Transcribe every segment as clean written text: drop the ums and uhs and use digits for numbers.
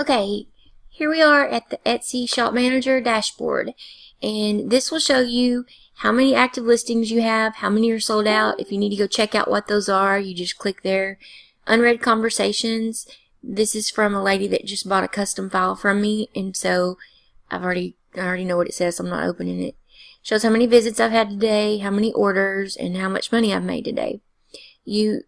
Okay, here we are at the Etsy Shop Manager dashboard, and this will show you how many active listings you have, how many are sold out. If you need to go check out what those are, you just click there. Unread conversations. This is from a lady that just bought a custom file from me, and so I already know what it says, so I'm not opening it. Shows how many visits I've had today, how many orders, and how much money I've made today. You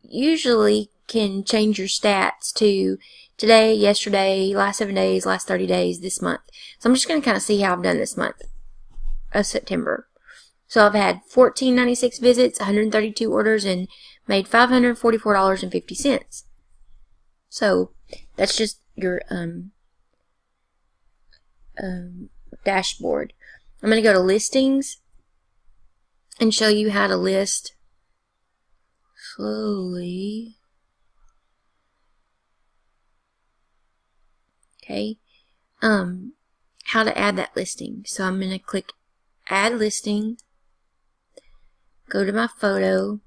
usually can change your stats to today, yesterday, last 7 days, last 30 days, this month. So I'm just going to kind of see how I've done this month of September. So I've had 1,496 visits, 132 orders, and made $544.50. So that's just your dashboard. I'm going to go to listings and show you how to list slowly. Okay, how to add that listing. So I'm going to click Add Listing, go to my photo,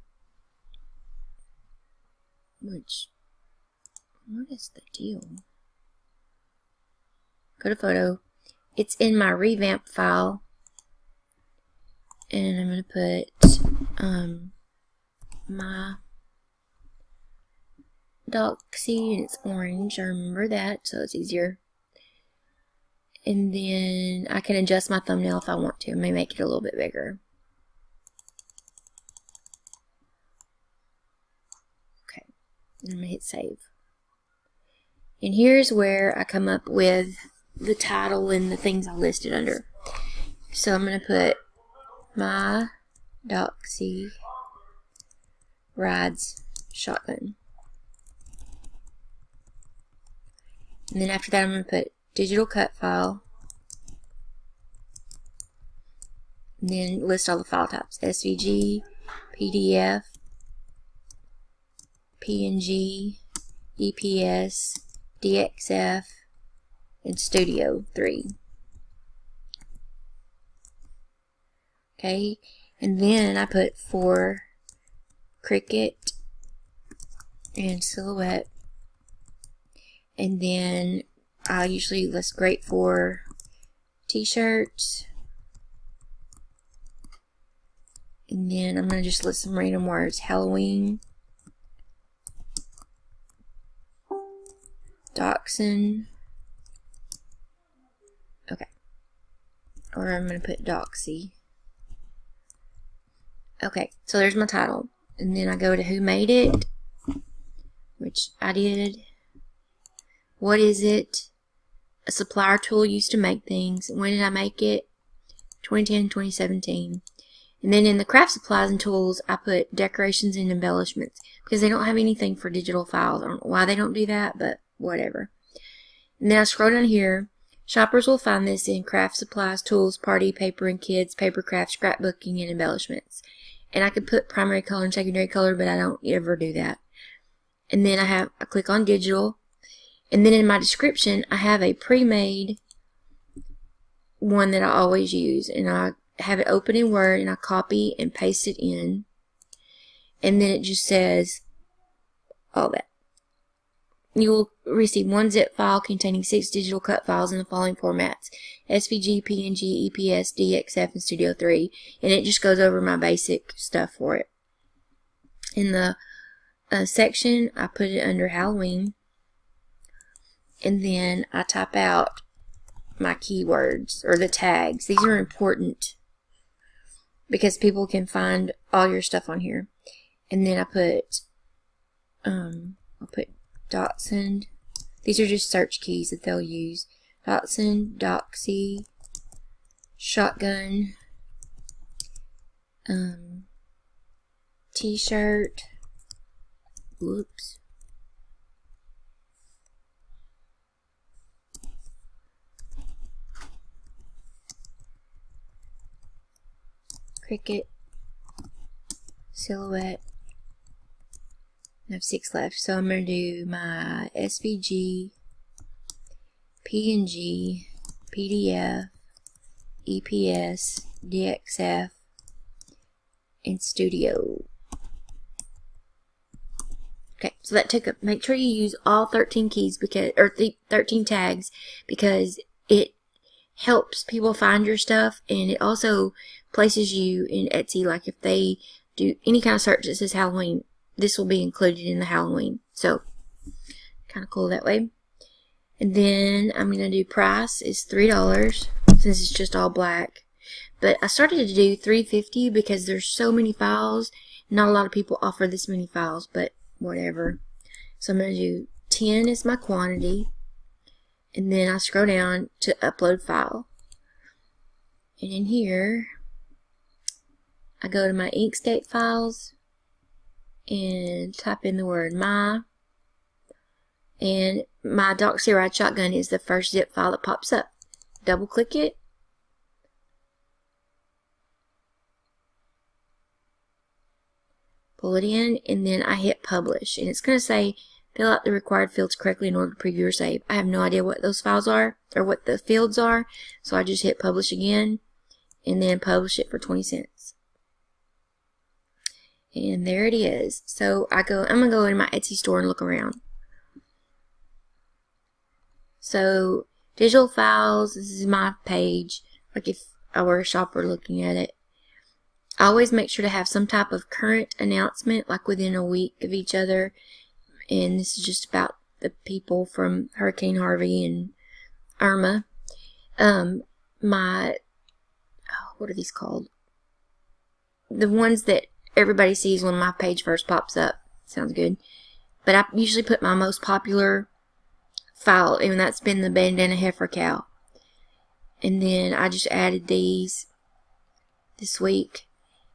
what is the deal? Go to photo. It's in my revamp file, and I'm going to put my Doxy, and it's orange. I remember that, so it's easier. And then I can adjust my thumbnail if I want to. I may make it a little bit bigger. Okay, and I'm going to hit save. And here's where I come up with the title and the things I listed under. So I'm going to put my Doxy rides shotgun. And then after that, I'm going to put digital cut file. And then list all the file types: SVG, PDF, PNG, EPS, DXF, and Studio 3. Okay, and then I put for Cricut and Silhouette. And then I usually list great for t-shirts. And then I'm going to just list some random words. Halloween, Dachshund. Okay. Or I'm going to put Doxy. Okay, so there's my title. And then I go to who made it, which I did. What is it? A supplier tool used to make things. When did I make it? 2010, 2017. And then in the craft supplies and tools, I put decorations and embellishments because they don't have anything for digital files. I don't know why they don't do that, but whatever. And then I scroll down here. Shoppers will find this in craft supplies, tools, party, paper and kids, paper craft, scrapbooking, and embellishments. And I could put primary color and secondary color, but I don't ever do that. And then I click on digital. And then in my description, I have a pre-made one that I always use. And I have it open in Word, and I copy and paste it in. And then it just says all that. You will receive one zip file containing 6 digital cut files in the following formats: SVG, PNG, EPS, DXF, and Studio 3. And it just goes over my basic stuff for it. In the section, I put it under Halloween. And then I type out my keywords, or the tags. These are important because people can find all your stuff on here. And then I'll put Dachshund. These are just search keys that they'll use. Dachshund, Doxy, shotgun, t-shirt, whoops, Cricut, Silhouette. I have 6 left, so I'm going to do my SVG, PNG, PDF, EPS, DXF, and Studio. Okay, so that took up. Make sure you use all 13 keys because, or 13 tags, because it helps people find your stuff, and it also places you in Etsy. Like if they do any kind of search that says Halloween, this will be included in the Halloween. So kind of cool that way. And then I'm gonna do price is $3 since it's just all black. But I started to do $3.50 because there's so many files. Not a lot of people offer this many files, but whatever. So I'm going to do 10 is my quantity. And then I scroll down to upload file. And in here, I go to my Inkscape files and type in the word my. And my Doxy Shotgun is the first zip file that pops up. Double click it. Pull it in, and then I hit publish, and it's going to say fill out the required fields correctly in order to preview or save. I have no idea what those files are or what the fields are, so I just hit publish again and then publish it for 20 cents. And there it is. So I'm going to go into my Etsy store and look around. So digital files, this is my page, like if I were a shopper looking at it. I always make sure to have some type of current announcement, like within a week of each other. And this is just about the people from Hurricane Harvey and Irma. What are these called? The ones that everybody sees when my page first pops up. Sounds good. But I usually put my most popular file, and that's been the bandana heifer cow. And then I just added these this week.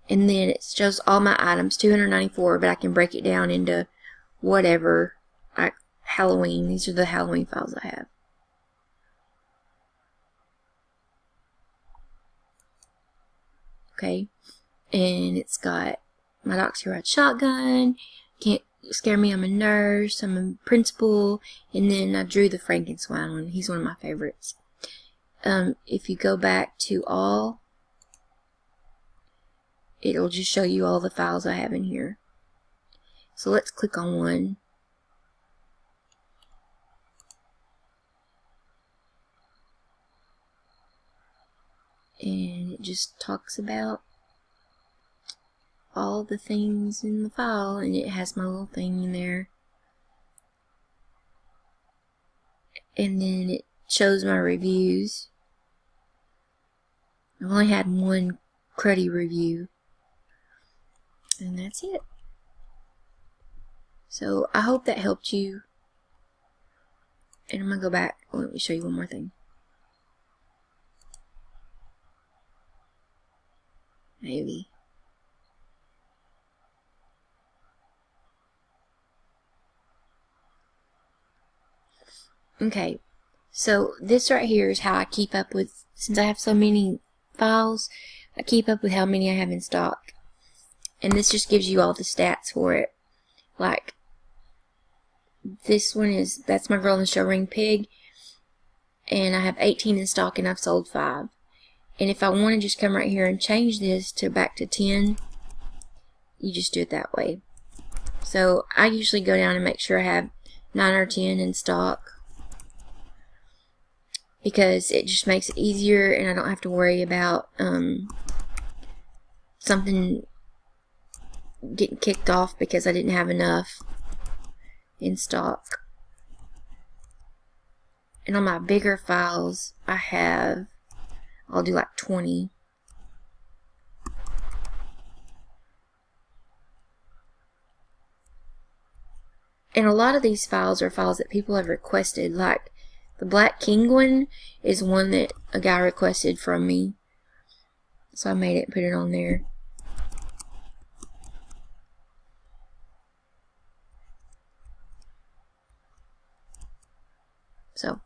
And then it shows all my items, 294, but I can break it down into whatever. Like Halloween, these are the Halloween files I have. Okay, and it's got my Doxy Shotgun, Can't Scare Me, I'm a Nurse, I'm a Principal, and then I drew the Frankenstein one. He's one of my favorites. If you go back to all, it'll just show you all the files I have in here. So let's click on one. And it just talks about all the things in the file, and it has my little thing in there. And then it shows my reviews. I've only had one cruddy review. And that's it. So I hope that helped you. And I'm going to go back. Let me show you one more thing. Maybe. Okay. So this right here is how I keep up with, since I have so many files, I keep up with how many I have in stock. And this just gives you all the stats for it. Like, this one is, that's my Girl in the Show Ring Pig. And I have 18 in stock and I've sold 5. And if I want to just come right here and change this to back to 10, you just do it that way. So I usually go down and make sure I have 9 or 10 in stock, because it just makes it easier and I don't have to worry about something getting kicked off because I didn't have enough in stock. And on my bigger files, I'll do like 20. And a lot of these files are files that people have requested. Like the Black King one is one that a guy requested from me. So I made it and put it on there. So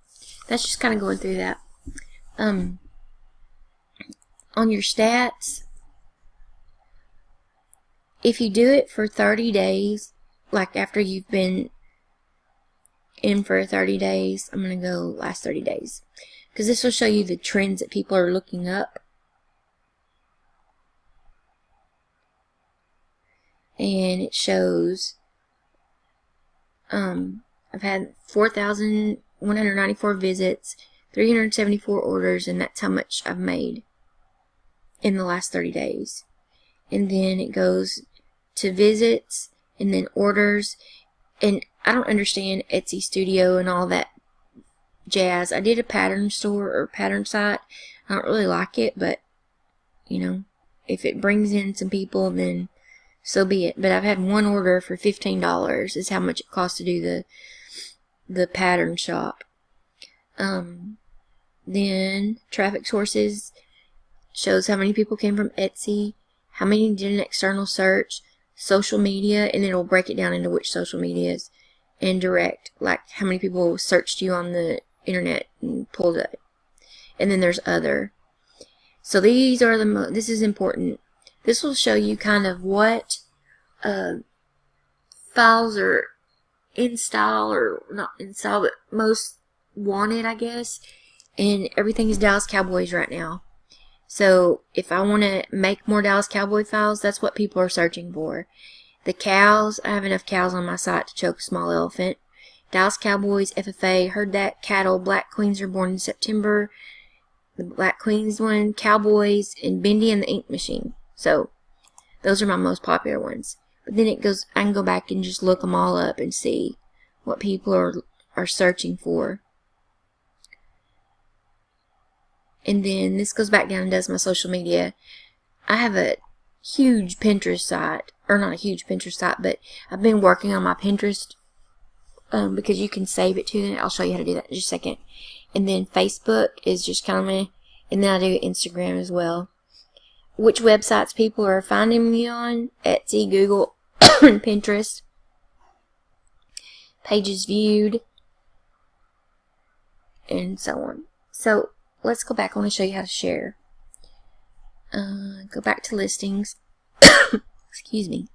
that's just kind of going through that. On your stats, if you do it for 30 days, like after you've been in for 30 days, I'm going to go last 30 days, because this will show you the trends that people are looking up. And it shows, I've had 4,194 visits, 374 orders, and that's how much I've made in the last 30 days. And then it goes to visits, and then orders, and I don't understand Etsy Studio and all that jazz. I did a pattern store or pattern site. I don't really like it, but, you know, if it brings in some people, then so be it. But I've had one order for $15 is how much it costs to do the pattern shop. Then traffic sources shows how many people came from Etsy, how many did an external search, social media, and then it'll break it down into which social medias, and direct, like how many people searched you on the internet and pulled it. And then there's other. So these are this is important. This will show you kind of what files are in style, or not in style, but most wanted, I guess. And everything is Dallas Cowboys right now. So if I want to make more Dallas Cowboy files, that's what people are searching for. The cows, I have enough cows on my site to choke a small elephant. Dallas Cowboys, FFA, heard that, cattle, Black Queens are born in September. The Black Queens one, Cowboys, and Bendy and the Ink Machine. So those are my most popular ones. But then it goes, I can go back and just look them all up and see what people are searching for. And then this goes back down and does my social media. I have a huge Pinterest site, or not a huge Pinterest site, but I've been working on my Pinterest because you can save it to them. I'll show you how to do that in just a second. And then Facebook is just kind of meh. And then I do Instagram as well. Which websites people are finding me on: Etsy, Google, and Pinterest. Pages viewed, and so on. So let's go back. I want to show you how to share. Go back to listings. Excuse me.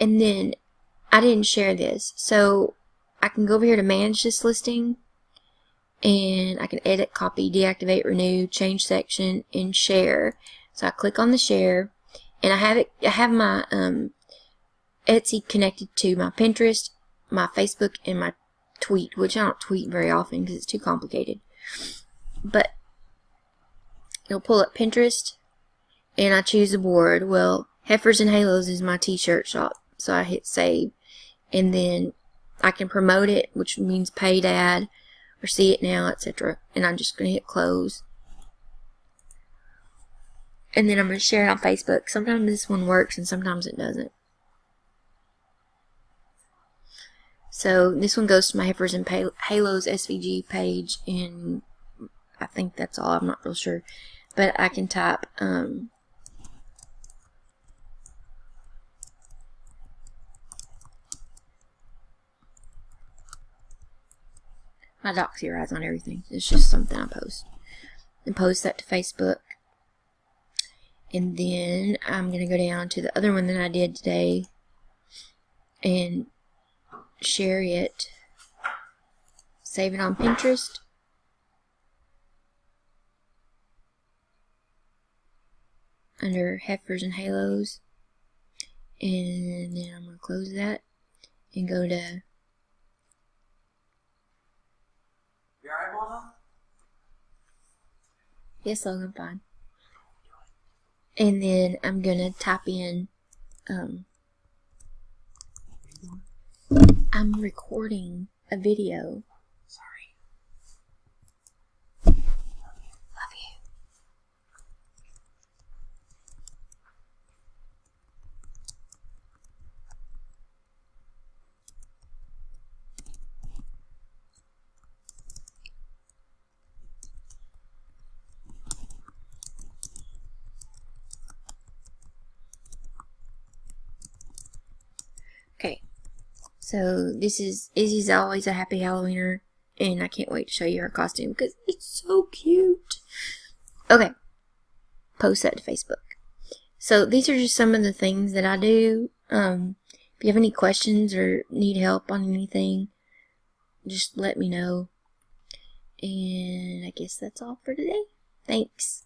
And then I didn't share this, so I can go over here to manage this listing, and I can edit, copy, deactivate, renew, change section, and share. So I click on the share, and I have my Etsy connected to my Pinterest, my Facebook, and my tweet, which I don't tweet very often because it's too complicated. But it'll pull up Pinterest, and I choose a board. Well, Heifers and Halos is my t-shirt shop, so I hit save, and then I can promote it, which means paid ad, or see it now, etc. And I'm just going to hit close. And then I'm going to share it on Facebook. Sometimes this one works and sometimes it doesn't. So this one goes to my Heifers and Halos SVG page, and I think that's all. I'm not real sure. But I can type my doxy rides on everything. It's just something I post. And post that to Facebook. And then I'm going to go down to the other one that I did today and share it. Save it on Pinterest. Under Heifers and Halos. And then I'm going to close that and go to... You alright, Mama? Yes, Logan, I'm fine. And then I'm gonna type in, I'm recording a video. Sorry. Love you. Okay, so this is Izzy's always a happy Halloweener, and I can't wait to show you her costume because it's so cute. Okay, post that to Facebook. So these are just some of the things that I do. If you have any questions or need help on anything, just let me know. And I guess that's all for today. Thanks.